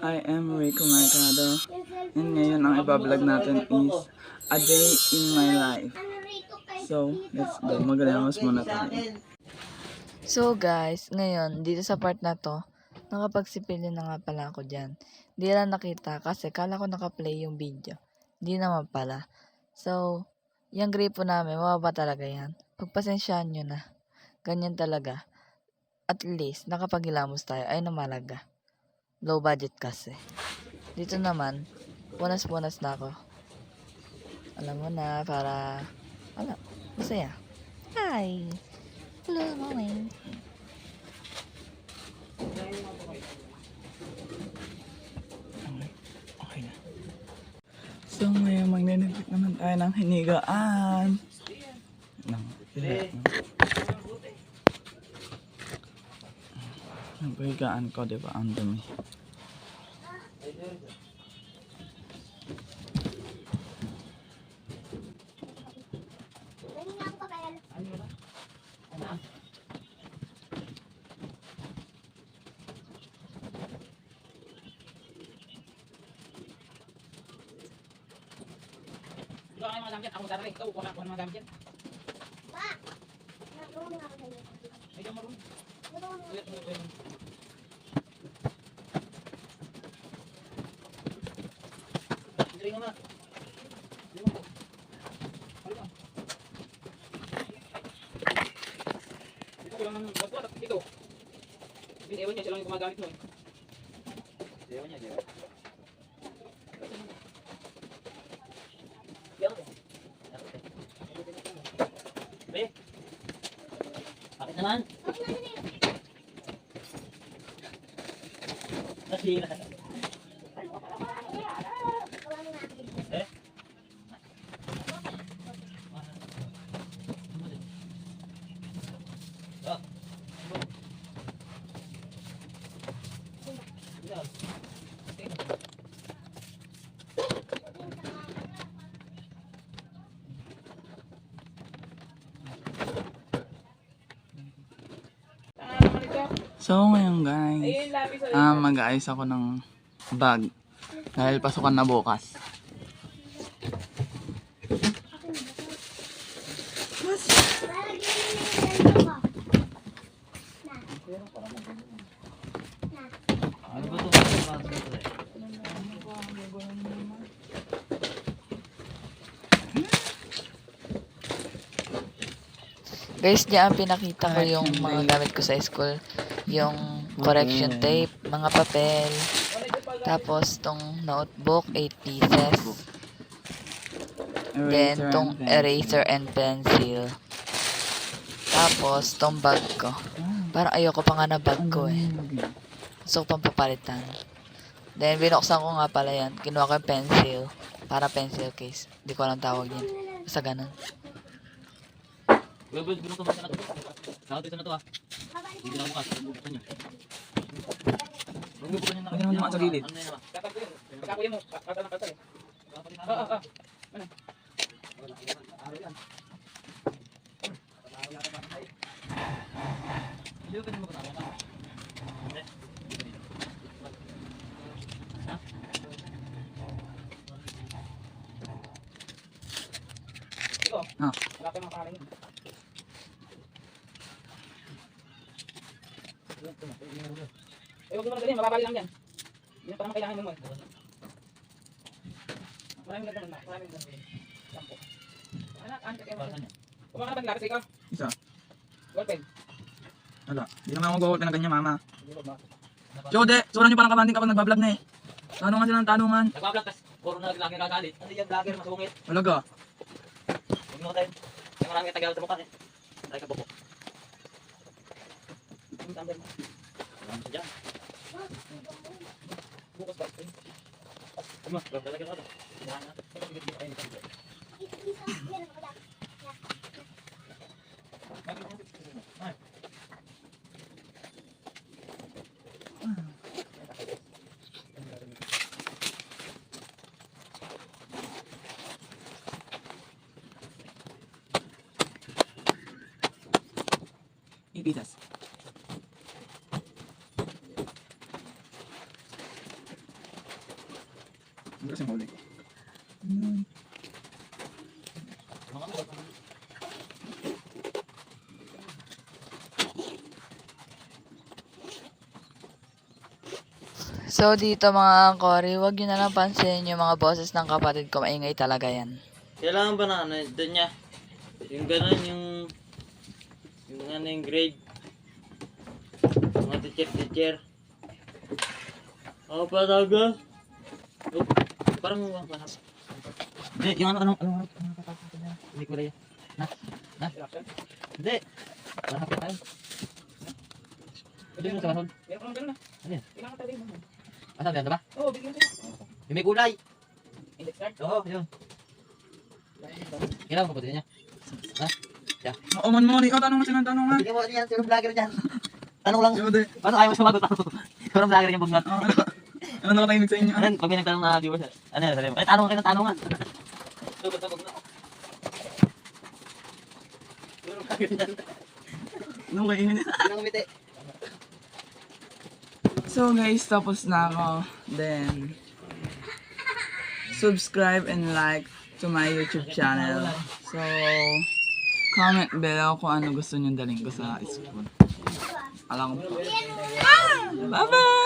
I am Rico Mercado, and ngayon ang ibablog natin is a day in my life. So, let's go. Maglamos muna tayo. So guys, ngayon, dito sa part na to, nakapagsipilyo na nga pala ako dyan. Di lang nakita kasi kala ko nakaplay yung video. Di naman pala. So, yung gripo namin, mababa talaga yan. Pagpasensyaan nyo na. Ganyan talaga. At least, nakapagilamos tayo ay namalaga. Low budget kasi. Dito naman, bunas-bunas na ako. Alam mo na, para, masaya. Hi! Hello, morning. Okay na. So, ngayon magneneglit naman tayo ng hinigaan. Ang higaan ko, diba? Ang dumi. Ako darating, ikaw, wala ko naman gamit yan. Pa! Marunong ako ganyan. Medyo marunong. Hindi nga. Ito ko lang ng bago at ito. Ewan niya, siya lang yung gumagamit mo. Ewan niya, ewan. Bakit naman? Nasira. Eh? So, ngayon guys, mag-aayos ako ng bag dahil pasukan na bukas. Guys, diyan pinakita ko yung mga gamit ko sa school. Yung correction tape, mga papel, tapos tong notebook, 8 pieces. Then, tong eraser and pencil. Tapos, tong bag ko. Parang ayoko pa nga na bag ko eh. Gusto ko pang papalitan. Then, binuksan ko nga pala yan. Kinuha ko yung pencil. Para pencil case. Hindi ko alam tawag yan. Basta ganun. Binuto mo na ito. Nakapit na ito ah. Hindi na bukas. Bubuksan niyo. Bubuksan niyo na. Pwede naman naman sa gilid. Kakakuya mo. Kata ng kata eh. Ano? Wala pa yung mga pangalan yun. Eh, huwag mo na ganyan, mababali lang yan. Hindi na pa naman kailangan mo mo. Maraming ganda naman, maraming ganda. Sampo. Anak, ano ka kayo mo? Kumaka na ba lapis ikaw? Isa. Ballpen. Wala. Hindi naman ako mag-work na ganyan, mama. Jode, sobrang nyo parang kabanding kapag nagbablog na eh. Tanungan sila ng tanungan. Nagbablog, tas puro na lagi nagagalit. Ano yan, vlogger, masungit. Talaga. Huwag mo tayo. May maraming tagal sa mukha eh. Tayo ka buko. Ang tambay mo. Wala mo siya dyan. Bukas ba? Ano? Lalagyan mo ito. Hinahan natin. Ay, hindi ka. Ibitas. Hindi kasi mahuli ko. So dito mga Cory, wag nyo na lang pansinin yung mga boses ng kapatid ko. Maingay talaga yan. Kailangan ba na ano, doon niya? Yung gano'n, yung ano yung grade. Mga teacher. Ako pa talaga. Oh, parang muwang pa. Hindi, yung ano, hindi ko lang yan. Na? Hindi. Parang hapit tayo. Pwede mo sa kahon. Meron ko lang ganun na. Ano yan? Kailangan tayo mo. Asan, yan ba? Oo, bigyan ko. Yung may kulay. Index card. Oo, yun. Kailangan ko pa din niya. Ha? Oo man mo, ikaw tanong na silang tanong nga. Bigyan mo yan, sino vlogger dyan? Tanong lang. Yo, de. Paano kayo sumagot? Sino vlogger yung bugnat? Ano nakatahimik sa inyo? Ano, pag may nagtanong na viewers, ano yan, sabi mo, eh, tanong kayo ng tanongan. Sugot na bugnat. Sino vlogger dyan? Ano kainin? Sino ngumiti? So guys, tapos na ako. Then, subscribe and like to my YouTube channel. So, comment below kung ano gusto nyo daling ko sa school. Alam ko. Bye-bye!